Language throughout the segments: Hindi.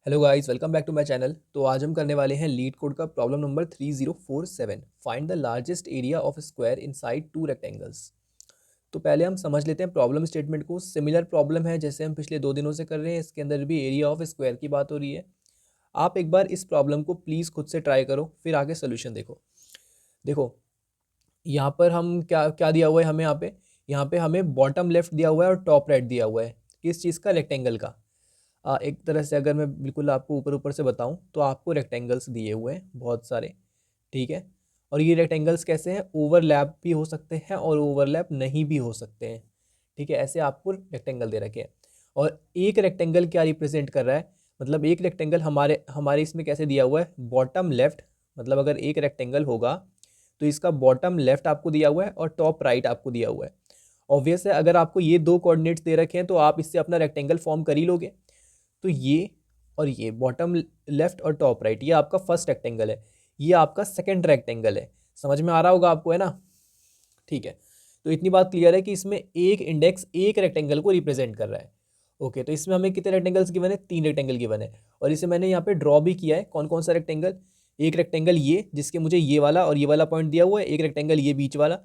Hello guys, welcome back to my channel. तो आज हम करने वाले हैं लीड कोड का problem number 3047। Find the largest area of square inside two rectangles. तो पहले हम समझ लेते हैं प्रॉब्लम स्टेटमेंट को। सिमिलर प्रॉब्लम है जैसे हम पिछले 2 दिनों से कर रहे हैं, इसके अंदर भी एरिया ऑफ स्क्वायर की बात हो रही है। आप एक बार इस प्रॉब्लम को प्लीज़ खुद से ट्राई करो, फिर आगे सोल्यूशन देखो। देखो, यहाँ पर हम क्या क्या दिया हुआ है हमें यहाँ पे हमें बॉटम लेफ्ट दिया हुआ है और टॉप राइट दिया हुआ है। किस चीज़ का? रेक्टेंगल का। एक तरह से अगर मैं बिल्कुल आपको ऊपर ऊपर से बताऊं तो आपको रेक्टेंगल्स दिए हुए हैं बहुत सारे, ठीक है। और ये रेक्टेंगल्स कैसे हैं? ओवरलैप भी हो सकते हैं और ओवरलैप नहीं भी हो सकते हैं, ठीक है। ऐसे आपको रेक्टेंगल दे रखे हैं। और एक रेक्टेंगल क्या रिप्रेजेंट कर रहा है? मतलब एक रेक्टेंगल हमारे हमारे इसमें कैसे दिया हुआ है? Bottom left. मतलब अगर एक रेक्टेंगल होगा तो इसका बॉटम लेफ्ट आपको दिया हुआ है और टॉप राइट आपको दिया हुआ है। ऑब्वियस है, अगर आपको ये दो कोऑर्डिनेट्स दे रखे हैं तो आप इससे अपना रेक्टेंगल फॉर्म कर ही लोगे। तो ये और ये बॉटम लेफ्ट और टॉप राइट, ये आपका फर्स्ट रेक्टेंगल है, ये आपका सेकंड रेक्टेंगल है। समझ में आ रहा होगा आपको, है ना? ठीक है। तो इतनी बात क्लियर है कि इसमें एक इंडेक्स एक रेक्टेंगल को रिप्रेजेंट कर रहा है। ओके, तो इसमें हमें कितने रेक्टेंगल्स गिवन है? 3 रेक्टेंगल गिवन है। और इसे मैंने यहाँ पे ड्रॉ भी किया है। कौन कौन सा रेक्टेंगल? एक रेक्टेंगल ये जिसके मुझे ये वाला और ये वाला पॉइंट दिया हुआ है, एक रेक्टेंगल ये बीच वाला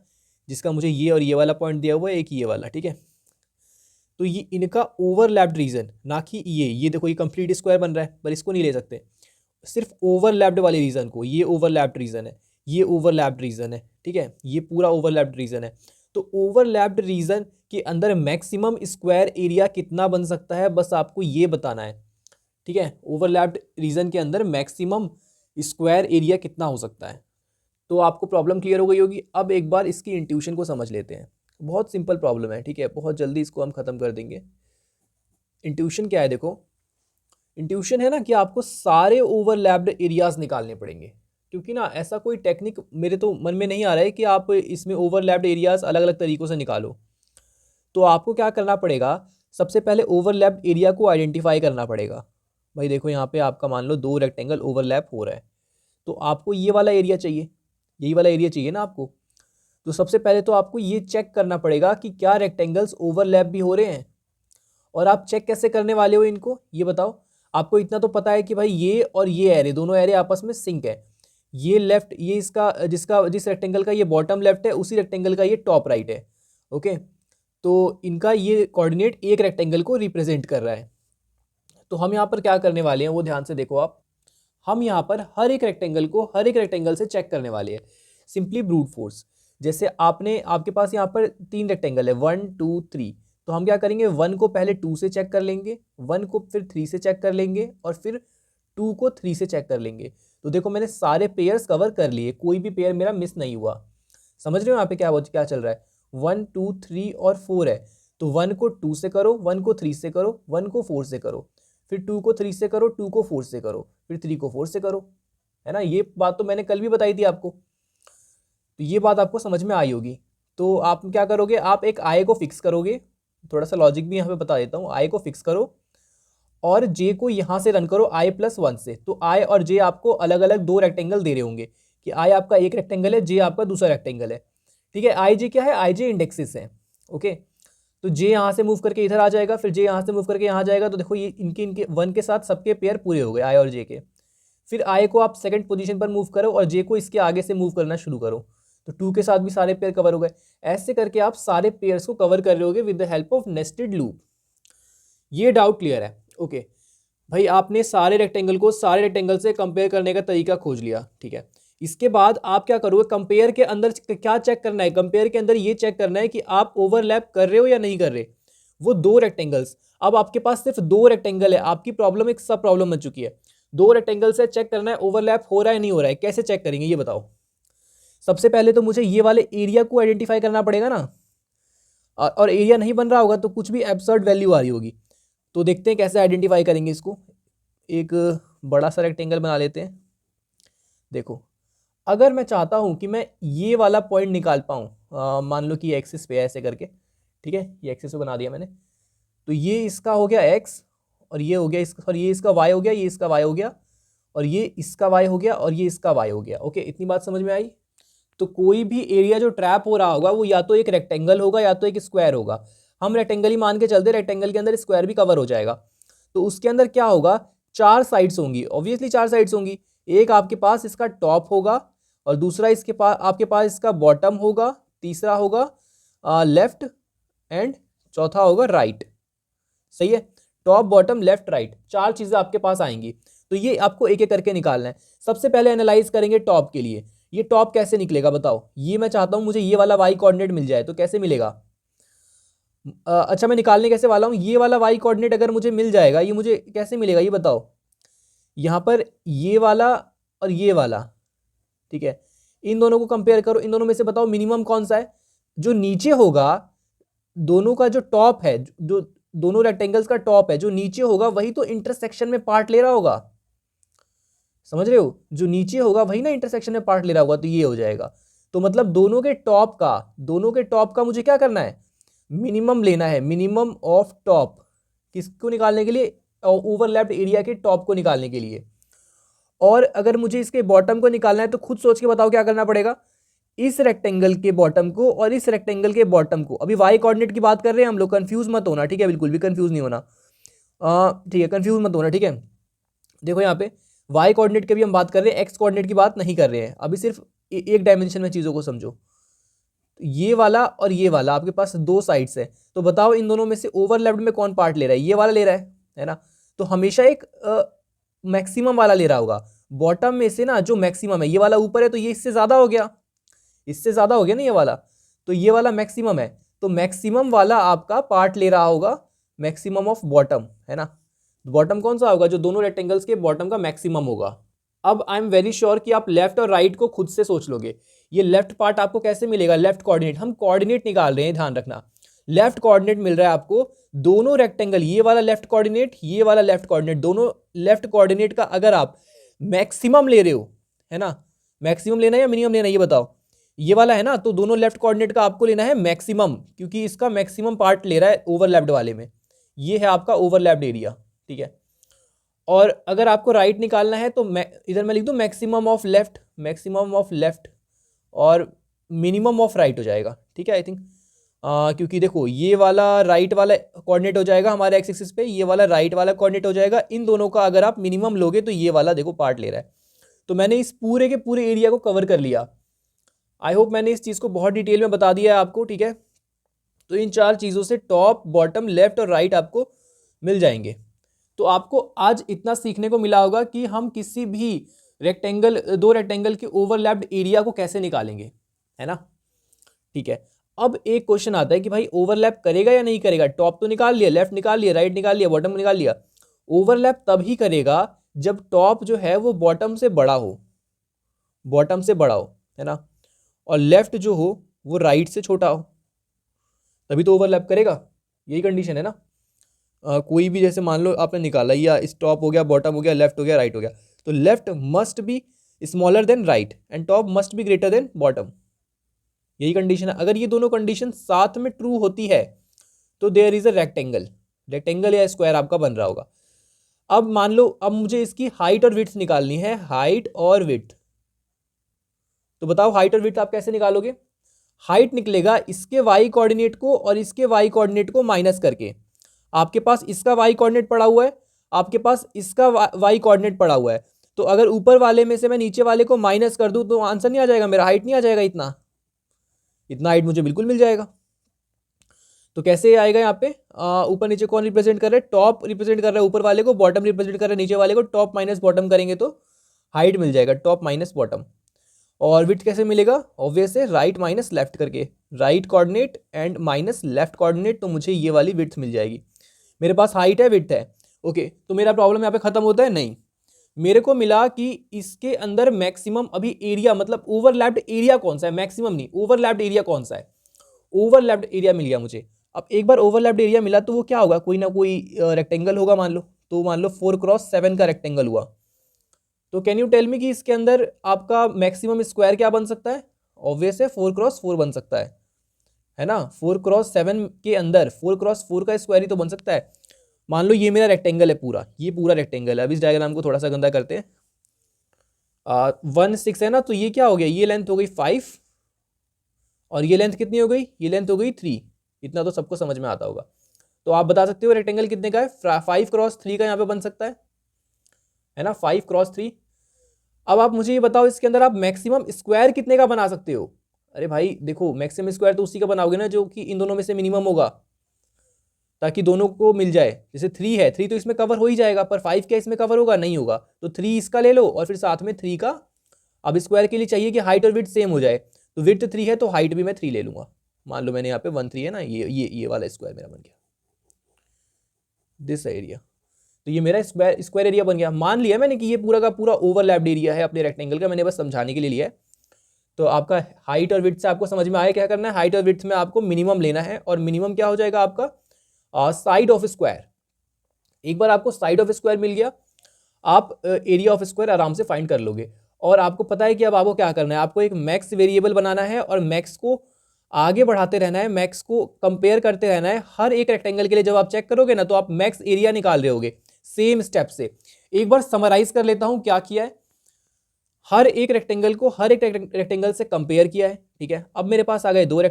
जिसका मुझे ये और ये वाला पॉइंट दिया हुआ है, एक ये वाला, ठीक है। तो ये इनका ओवरलैप्ड रीजन, ना कि ये देखो, ये कंप्लीट स्क्वायर बन रहा है पर इसको नहीं ले सकते। सिर्फ ओवरलैप्ड वाले रीजन को, ये ओवरलैप्ड रीजन है, ये ओवरलैप्ड रीजन है, ठीक है। ये पूरा ओवरलैप्ड रीजन है। तो ओवरलैप्ड रीजन के अंदर मैक्सिमम स्क्वायर एरिया कितना बन सकता है, बस आपको ये बताना है, ठीक है। ओवरलैप्ड रीजन के अंदर मैक्सिमम स्क्वायर एरिया कितना हो सकता है। तो आपको प्रॉब्लम क्लियर हो गई होगी। अब एक बार इसकी इंट्यूशन को समझ लेते हैं। बहुत सिंपल प्रॉब्लम है, ठीक है, बहुत जल्दी इसको हम खत्म कर देंगे। इंट्यूशन क्या है? देखो, इंट्यूशन है ना कि आपको सारे ओवरलैप्ड एरियाज निकालने पड़ेंगे। क्योंकि ना ऐसा कोई टेक्निक मेरे तो मन में नहीं आ रहा है कि आप इसमें ओवरलैप्ड एरियाज अलग अलग तरीक़ों से निकालो। तो आपको क्या करना पड़ेगा? सबसे पहले ओवरलैप्ड एरिया को आइडेंटिफाई करना पड़ेगा। भाई देखो, यहाँ पे आपका मान लो 2 रेक्टेंगल ओवरलैप हो रहा है, तो आपको ये वाला एरिया चाहिए, यही वाला एरिया चाहिए ना आपको। तो सबसे पहले तो आपको ये चेक करना पड़ेगा कि क्या रेक्टेंगल्स ओवरलैप भी हो रहे हैं। और आप चेक कैसे करने वाले हो इनको, ये बताओ। आपको इतना तो पता है कि भाई ये और ये एरे, दोनों एरे आपस में सिंक है। ये लेफ्ट, ये इसका जिस रेक्टेंगल का ये बॉटम लेफ्ट है, उसी रेक्टेंगल का ये टॉप राइट है। ओके, तो इनका ये कोऑर्डिनेट एक रेक्टेंगल को रिप्रेजेंट कर रहा है। तो हम यहाँ पर क्या करने वाले हैं वो ध्यान से देखो आप। हम यहाँ पर हर एक रेक्टेंगल को हर एक रेक्टेंगल से चेक करने वाले हैं, सिंपली ब्रूट फोर्स। जैसे आपके पास यहाँ पर 3 रेक्टेंगल है, 1 2 3। तो हम क्या करेंगे? 1 को पहले 2 से चेक कर लेंगे, 1 को फिर 3 से चेक कर लेंगे, और फिर 2 को 3 से चेक कर लेंगे। तो देखो, मैंने सारे पेयर्स कवर कर लिए, कोई भी पेयर मेरा मिस नहीं हुआ। समझ रहे हो यहाँ पे क्या चल रहा है? 1 2 3 और 4 है। तो 1 को 2 से करो, 1 को 3 से करो, 1 को 4 से करो, फिर 2 को 3 से करो, 2 को 4 से करो, फिर 3 को 4 से करो। है ना? ये बात तो मैंने कल भी बताई थी आपको। तो ये बात आपको समझ में आई होगी। तो आप क्या करोगे? आप एक आई को फिक्स करोगे। थोड़ा सा लॉजिक भी यहाँ पे बता देता हूँ। आई को फिक्स करो और जे को यहाँ से रन करो i+1 से। तो आई और जे आपको अलग अलग 2 रेक्टेंगल दे रहे होंगे कि आई आपका एक रेक्टेंगल है, जे आपका दूसरा रेक्टेंगल है, ठीक है। आई जे क्या है? आई जे इंडेक्सेस है। ओके, तो जे यहाँ से मूव करके इधर आ जाएगा, फिर जे यहाँ से मूव करके यहाँ जाएगा। तो देखो, ये इनके 1 के साथ सबके पेयर पूरे हो गए, आई और जे के। फिर आई को आप सेकंड पोजीशन पर मूव करो और जे को इसके आगे से मूव करना शुरू करो। तो 2 के साथ भी सारे पेयर कवर हो गए। ऐसे करके आप सारे पेयर्स को कवर कर रहे होगे with the help of nested loop. ये डाउट क्लियर है? ओके भाई, आपने सारे रेक्टेंगल से कंपेयर करने का तरीका खोज लिया, ठीक है। इसके बाद आप क्या करोगे? कंपेयर के अंदर क्या चेक करना है? कंपेयर के अंदर ये चेक करना है कि आप ओवरलैप कर रहे हो या नहीं कर रहे। वो 2 रेक्टेंगल्स, अब आपके पास सिर्फ 2 रेक्टेंगल है। आपकी प्रॉब्लम एक सब प्रॉब्लम बन चुकी है। 2 रेक्टेंगल से चेक करना है ओवरलैप हो रहा है नहीं हो रहा है। कैसे चेक करेंगे ये बताओ? सबसे पहले तो मुझे ये वाले एरिया को आइडेंटिफाई करना पड़ेगा ना। और एरिया नहीं बन रहा होगा तो कुछ भी एब्सर्ड वैल्यू आ रही होगी। तो देखते हैं कैसे आइडेंटिफाई करेंगे इसको। एक बड़ा सा रेक्टेंगल बना लेते हैं। देखो, अगर मैं चाहता हूं कि मैं ये वाला पॉइंट निकाल पाऊं, मान लो कि एक्सिस पे है ऐसे करके, ठीक है, ये एक्सिस पे बना दिया मैंने। तो ये इसका हो गया एक्स, और ये हो गया इसका, सॉरी ये इसका वाई हो गया, ये इसका वाई हो गया, और ये इसका वाई हो गया, और ये इसका वाई हो गया। ओके, इतनी बात समझ में आई? तो कोई भी एरिया जो ट्रैप हो रहा होगा वो या तो एक रेक्टेंगल होगा या तो एक स्क्वायर होगा। हम रेक्टेंगल ही मान के चलते, रेक्टेंगल के अंदर स्क्वायर भी कवर हो जाएगा। तो उसके अंदर क्या होगा चार साइड्स होंगी, ऑब्वियसली चार साइड्स होंगी। एक आपके पास इसका टॉप होगा, और दूसरा इसके पास आपके पास इसका बॉटम होगा, तीसरा होगा लेफ्ट, एंड चौथा होगा राइट। सही है, टॉप बॉटम लेफ्ट राइट, चार चीजें आपके पास आएंगी। तो ये आपको एक एक करके निकालना है। सबसे पहले एनालाइज करेंगे टॉप के लिए। ये टॉप कैसे निकलेगा बताओ? ये मैं चाहता हूं मुझे ये वाला वाई कोऑर्डिनेट मिल जाए, तो कैसे मिलेगा? अच्छा, मैं निकालने कैसे वाला हूँ? ये वाला वाई कोऑर्डिनेट अगर मुझे मिल जाएगा, ये मुझे कैसे मिलेगा ये बताओ? यहाँ पर ये वाला और ये वाला, ठीक है, इन दोनों को कंपेयर करो, इन दोनों में से बताओ मिनिमम कौन सा है? जो नीचे होगा, दोनों का जो टॉप है, जो दोनों रेक्टेंगल्स का टॉप है, जो नीचे होगा वही तो इंटरसेक्शन में पार्ट ले रहा होगा। समझ रहे हो? जो नीचे होगा वही ना इंटरसेक्शन में पार्ट ले रहा होगा, तो ये हो जाएगा। तो मतलब दोनों के टॉप का मुझे क्या करना है? मिनिमम लेना है, मिनिमम ऑफ टॉप। किसको निकालने के लिए? ओवरलैप्ड एरिया के टॉप को निकालने के लिए। और अगर मुझे इसके बॉटम को निकालना है तो खुद सोच के बताओ क्या करना पड़ेगा? इस रेक्टेंगल के बॉटम को और इस रेक्टेंगल के बॉटम को, अभी वाई कोऑर्डिनेट की बात कर रहे हैं हम लोग, कंफ्यूज मत होना, ठीक है? बिल्कुल भी कंफ्यूज नहीं होना, ठीक है, कंफ्यूज मत होना, ठीक है? देखो यहाँ पे वाई कोऑर्डिनेट की भी हम बात कर रहे हैं, एक्स कोऑर्डिनेट की बात नहीं कर रहे हैं अभी, सिर्फ एक डायमेंशन में चीज़ों को समझो। ये वाला और ये वाला आपके पास दो साइड्स है, तो बताओ इन दोनों में से ओवरलैप्ड में कौन पार्ट ले रहा है? ये वाला ले रहा है ना? तो हमेशा एक मैक्सिमम वाला ले रहा होगा। बॉटम में से ना जो मैक्सिमम है, ये वाला ऊपर है तो ये इससे ज़्यादा हो गया, इससे ज़्यादा हो गया ना ये वाला, तो ये वाला मैक्सिमम है, तो मैक्सिमम वाला आपका पार्ट ले रहा होगा, मैक्सिमम ऑफ बॉटम, है ना? बॉटम कौन सा होगा? जो दोनों रेक्टेंगल्स के बॉटम का मैक्सिमम होगा। अब आई एम वेरी श्योर कि आप लेफ्ट और राइट को खुद से सोच लोगे। ये लेफ्ट पार्ट आपको कैसे मिलेगा? लेफ्ट कोऑर्डिनेट, हम कोऑर्डिनेट निकाल रहे हैं, ध्यान रखना। लेफ्ट कोऑर्डिनेट मिल रहा है आपको, दोनों रेक्टेंगल, ये वाला लेफ्ट कोऑर्डिनेट, ये वाला लेफ्ट कोऑर्डिनेट, दोनों लेफ्ट कोऑर्डिनेट का अगर आप मैक्सिमम ले रहे हो, है ना? मैक्सिमम लेना है या मिनिमम लेना है ये बताओ? ये वाला है ना, तो दोनों लेफ्ट कोऑर्डिनेट का आपको लेना है मैक्सिमम, क्योंकि इसका मैक्सिमम पार्ट ले रहा है ओवरलैप्ड वाले में। ये है आपका ओवरलैप्ड एरिया, ठीक है? और अगर आपको राइट निकालना है तो इधर मैं लिख दूं maximum of left, maximum of left और मिनिमम ऑफ राइट हो जाएगा, ठीक है? आई थिंक क्योंकि देखो ये वाला राइट वाला कोऑर्डिनेट हो जाएगा हमारे एक्स एक्सिस पे, ये वाला राइट वाला कोऑर्डिनेट हो जाएगा। इन दोनों का अगर आप मिनिमम लोगे तो ये वाला देखो पार्ट ले रहा है। तो मैंने इस पूरे के पूरे एरिया को कवर कर लिया। आई होप मैंने इस चीज़ को बहुत डिटेल में बता दिया है आपको, ठीक है? तो इन चार चीज़ों से टॉप बॉटम लेफ्ट और राइट आपको मिल जाएंगे। तो आपको आज इतना सीखने को मिला होगा कि हम किसी भी दो रेक्टेंगल के ओवरलैप्ड एरिया को कैसे निकालेंगे, है ना? ठीक है, अब एक क्वेश्चन आता है कि भाई ओवरलैप करेगा या नहीं करेगा? टॉप तो निकाल लिया, लेफ्ट निकाल लिया, राइट निकाल लिया, बॉटम निकाल लिया। ओवरलैप तभी करेगा जब टॉप जो है वो बॉटम से बड़ा हो, बॉटम से बड़ा हो, है ना? और लेफ्ट जो हो वो राइट से छोटा हो, तभी तो ओवरलैप करेगा। यही कंडीशन है ना? कोई भी, जैसे मान लो आपने निकाला, या इस टॉप हो गया, बॉटम हो गया, लेफ्ट हो गया, राइट हो गया, तो left must be smaller than right and top must be greater than bottom. यही कंडीशन है। अगर ये दोनों कंडीशन साथ में ट्रू होती है तो there is a rectangle, rectangle या स्क्वायर आपका बन रहा होगा। अब मान लो, अब मुझे इसकी हाइट और विड्थ निकालनी है, हाइट और विड्थ। तो बताओ हाइट और विड्थ आप कैसे निकालोगे? हाइट निकलेगा इसके वाई कोऑर्डिनेट को और इसके वाई कोऑर्डिनेट को माइनस करके। आपके पास इसका वाई कोऑर्डिनेट पड़ा हुआ है, आपके पास इसका वाई कोऑर्डिनेट पड़ा हुआ है, तो अगर ऊपर वाले में से मैं नीचे वाले को माइनस कर दूं तो आंसर नहीं आ जाएगा मेरा? हाइट नहीं आ जाएगा? इतना इतना हाइट मुझे बिल्कुल मिल जाएगा। तो कैसे आएगा यहाँ पे? ऊपर नीचे कौन रिप्रेजेंट कर रहे हैं? टॉप रिप्रेजेंट कर रहा है ऊपर वाले को, बॉटम रिप्रेजेंट कर रहा है नीचे वाले को। टॉप माइनस बॉटम करेंगे तो हाइट मिल जाएगा, टॉप माइनस बॉटम। और विड्थ कैसे मिलेगा? ऑब्वियस है, राइट माइनस लेफ्ट करके, right coordinate and minus left coordinate, तो मुझे ये वाली विड्थ मिल जाएगी। मेरे पास हाइट है, विड्थ है, ओके। तो मेरा प्रॉब्लम यहाँ पे खत्म होता है? नहीं, मेरे को मिला कि इसके अंदर मैक्सिमम अभी एरिया, मतलब ओवरलैप्ड एरिया कौन सा है, मैक्सिमम नहीं, ओवरलैप्ड एरिया कौन सा है। ओवरलैप्ड एरिया मिल गया मुझे। अब एक बार ओवरलैप्ड एरिया मिला तो वो क्या होगा? कोई ना कोई रेक्टेंगल होगा, मान लो। तो मान लो 4x7 का रेक्टेंगल हुआ, तो कैन यू टेल मी कि इसके अंदर आपका मैक्सिमम स्क्वायर क्या बन सकता है? ऑब्वियस है 4x4 बन सकता है ना? 4x7 के अंदर 4x4 का स्क्वायर ही तो बन सकता है। मान लो ये मेरा रेक्टेंगल है पूरा, ये पूरा रेक्टेंगल है। अब इस डायग्राम को थोड़ा सा गंदा करते हैं। 1 6 है ना, तो ये क्या हो गया? ये लेंथ हो गई 5 और ये लेंथ कितनी हो गई? ये लेंथ हो गई 3। इतना तो सबको समझ में आता होगा। तो आप बता सकते हो रेक्टेंगल कितने का है? 5x3 का यहाँ पे बन सकता है। है ना, 5 × 3। अब आप मुझे ये बताओ इसके अंदर आप मैक्सिमम स्क्वायर कितने का बना सकते हो? अरे भाई देखो, मैक्सिमम स्क्वायर तो उसी का बनाओगे ना जो कि इन दोनों में से मिनिमम होगा, ताकि दोनों को मिल जाए। जैसे 3 है, 3 तो इसमें कवर हो ही जाएगा, पर 5 क्या इसमें कवर होगा? नहीं होगा। तो 3 इसका ले लो और फिर साथ में 3 का। अब स्क्वायर के लिए चाहिए कि हाइट और विड्थ सेम हो जाए, तो विड्थ 3 है तो हाइट भी मैं 3 ले लूंगा। मान लो मैंने यहाँ पे 1 3 है ना, ये वाला स्क्वायर मेरा बन गया, दिस एरिया। तो ये मेरा स्क्वायर एरिया बन गया। मान लिया मैंने कि ये पूरा का पूरा ओवरलैप्ड एरिया है अपने रेक्टेंगल का, मैंने बस समझाने के लिए लिया है। तो आपका हाइट और विड्थ से आपको समझ में आया क्या करना है। हाइट और विड्थ में आपको मिनिमम लेना है, और मिनिमम क्या हो जाएगा आपका? Side of square. एक बार आपको साइड ऑफ स्क्वायर मिल गया, आप एरिया ऑफ स्क्वायर आराम से फाइंड कर लोगे। और आपको पता है कि अब आपको क्या करना है, आपको एक मैक्स वेरिएबल बनाना है और मैक्स को आगे बढ़ाते रहना है, मैक्स को कंपेयर करते रहना है। हर एक रेक्टेंगल के लिए जब आप चेक करोगे ना, तो आप मैक्स एरिया निकाल रहे होगे सेम स्टेप से। एक बार समराइज कर लेता हूं क्या किया है। हर एक रेक्टेंगल को हर एक रेक्टेंगल से कंपेयर किया है, ठीक है। अब मेरे पास आ गए दो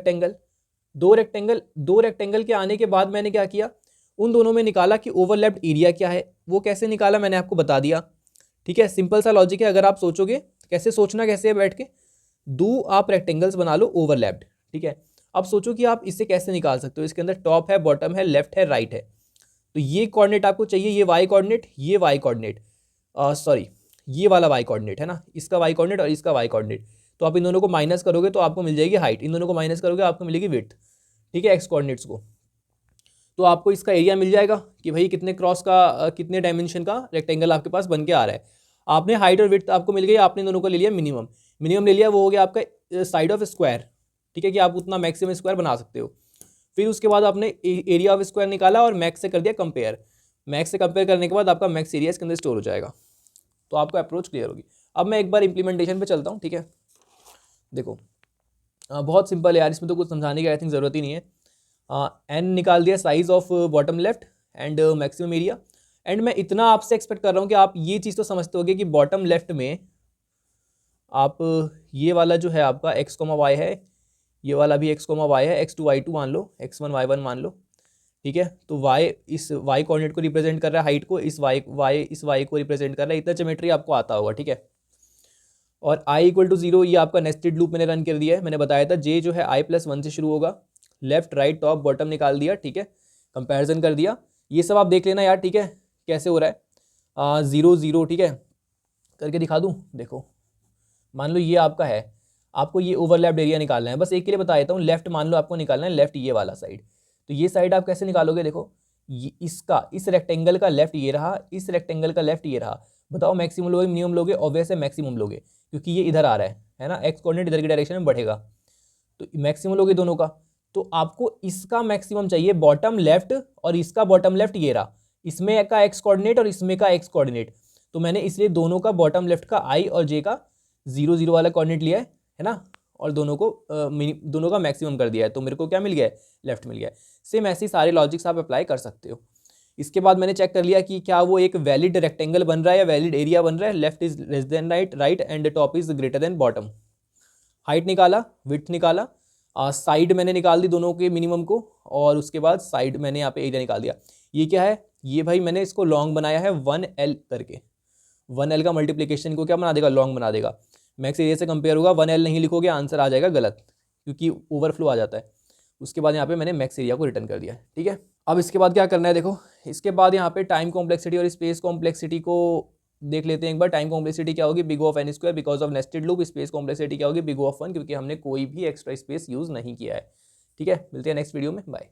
रेक्टेंगल के आने के बाद मैंने क्या किया, उन दोनों में निकाला कि ओवरलैप्ड एरिया क्या है। वो कैसे निकाला मैंने आपको बता दिया, ठीक है। सिंपल सा लॉजिक है, अगर आप सोचोगे। कैसे सोचना कैसे है, बैठ के दो आप रेक्टेंगल्स बना लो ओवरलैप्ड, ठीक है। अब सोचो कि आप इसे कैसे निकाल सकते हो। इसके अंदर टॉप है, बॉटम है, लेफ्ट है, राइट है। तो ये कोऑर्डिनेट आपको चाहिए, ये वाई कोऑर्डिनेट, ये वाई कोऑर्डिनेट, सॉरी ये वाला वाई कोऑर्डिनेट है ना, इसका वाई कोऑर्डिनेट और इसका वाई कोऑर्डिनेट। तो आप इन दोनों को माइनस करोगे तो आपको मिल जाएगी हाइट, इन दोनों को माइनस करोगे आपको मिलेगी विड्थ, ठीक है, एक्स कोऑर्डिनेट्स को। तो आपको इसका एरिया मिल जाएगा कि भाई कितने क्रॉस का कितने डायमेंशन का रेक्टेंगल आपके पास बन के आ रहा है। आपने हाइट और विड्थ आपको मिल गई, आपने दोनों को ले लिया मिनिमम ले लिया, वो हो गया आपका साइड ऑफ स्क्वायर, ठीक है, कि आप उतना मैक्सिमम स्क्वायर बना सकते हो। फिर उसके बाद आपने एरिया ऑफ स्क्वायर निकाला और मैक्स से कर दिया कंपेयर। मैक्स से कंपेयर करने के बाद आपका मैक्स एरिया इसके अंदर स्टोर हो जाएगा। तो आपको अप्रोच क्लियर होगी। अब मैं एक बार इंप्लीमेंटेशन पे चलता हूँ, ठीक है। देखो बहुत सिंपल है यार, इसमें तो कुछ समझाने की आई थिंक ज़रूरत ही नहीं है। एन निकाल दिया size of bottom left and maximum area. And मैं इतना आपसे एक्सपेक्ट कर रहा हूँ कि आप ये चीज़ तो समझते होगे कि बॉटम लेफ्ट में आप ये वाला जो है आपका एक्स कोमा वाई है, ये वाला भी एक्स कोमा वाई है, x2 y2 मान लो, x1 y1 मान लो, ठीक है। तो y इस y कोऑर्डिनेट को रिप्रेजेंट कर रहा है, हाइट को, इस y को रिप्रेजेंट कर रहा है। इतना ज्योमेट्री आपको आता होगा, ठीक है। और i = 0 ये आपका नेस्टेड लूप मैंने रन कर दिया है। मैंने बताया था j जो है i+1 से शुरू होगा। लेफ्ट राइट टॉप बॉटम निकाल दिया, ठीक है, कंपैरिजन कर दिया। ये सब आप देख लेना यार, ठीक है, कैसे हो रहा है। 0 0, ठीक है, करके दिखा दूँ। देखो मान लो ये आपका है, आपको ये ओवरलैप्ड एरिया निकालना है। बस एक के लिए बता देता हूँ, लेफ्ट मान लो आपको निकालना है, लेफ्ट ये वाला साइड। तो ये साइड आप कैसे निकालोगे, देखो ये इसका, इस रेक्टेंगल का लेफ्ट ये रहा, इस रेक्टेंगल का लेफ्ट ये रहा। बताओ मैक्सिमम लोगे मिनिमम लोगे? ऑब्वियस है मैक्सिमम लोगे, क्योंकि ये इधर आ रहा है ना, एक्स कोऑर्डिनेट इधर की डायरेक्शन में बढ़ेगा, तो मैक्सिमम लोगे दोनों का। तो आपको इसका मैक्सिमम चाहिए बॉटम लेफ्ट, और इसका बॉटम लेफ्ट ये रहा, इसमें का एक्स कोऑर्डिनेट और इसमें का एक्स कोऑर्डिनेट। तो मैंने इसलिए दोनों का बॉटम लेफ्ट का आई और जे का 0 0 वाला कोऑर्डिनेट लिया है ना, और दोनों का मैक्सिमम कर दिया है। तो मेरे को क्या मिल गया है, लेफ्ट मिल गया है। सेम ऐसे ही सारे लॉजिक्स आप अप्लाई कर सकते हो। इसके बाद मैंने चेक कर लिया कि क्या वो एक वैलिड रेक्टेंगल बन रहा है या वैलिड एरिया बन रहा है। Left is less than right and top is greater than bottom. Height निकाला, विड्थ निकाला, साइड मैंने निकाल दी दोनों के मिनिमम को, और उसके बाद साइड मैंने यहाँ पे एरिया निकाल दिया। ये क्या है, ये भाई मैंने इसको लॉन्ग बनाया है 1L करके। 1L का मल्टीप्लीकेशन को क्या बना देगा, लॉन्ग बना देगा। मैक्स एरिया से कंपेयर होगा, 1L नहीं लिखोगे आंसर आ जाएगा गलत, क्योंकि ओवरफ्लो आ जाता है। उसके बाद यहाँ पे मैंने मैक्स एरिया को रिटर्न कर दिया, ठीक है। अब इसके बाद क्या करना है, देखो इसके बाद यहाँ पे टाइम कॉम्प्लेक्सिटी और स्पेस कॉम्प्लेक्सिटी को देख लेते हैं एक बार। टाइम कॉम्प्लेक्सिटी क्या होगी, big O of n² because of nested loop. Space complexity क्या होगी, बिग O ऑफ 1, क्योंकि हमने कोई भी एक्स्ट्रा स्पेस यूज़ नहीं किया है, ठीक है। मिलते हैं नेक्स्ट वीडियो में, बाय।